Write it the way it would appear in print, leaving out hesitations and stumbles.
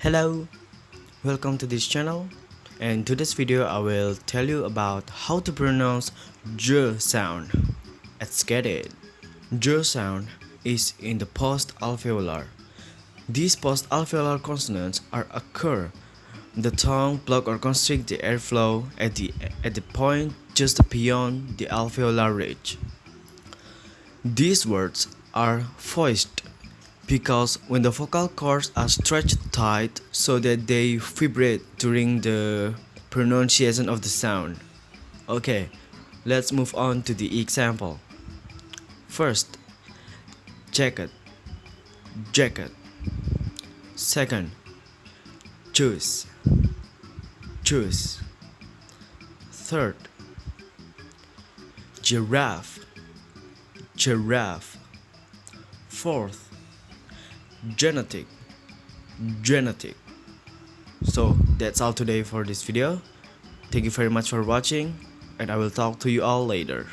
Hello, welcome to this channel, and to this video I will tell you about how to pronounce J sound. Let's get it. J sound is in the post-alveolar. These post-alveolar consonants are occur. The tongue block or constrict the airflow at the point just beyond the alveolar ridge. These words are voiced because when the vocal cords are stretched tight so that they vibrate during the pronunciation of the sound. Okay, let's move on to the example. First, jacket, jacket. Second, juice, juice. Third, giraffe, giraffe. Fourth, genetic, genetic. So that's all today for this video. Thank you very much for watching, and I will talk to you all later.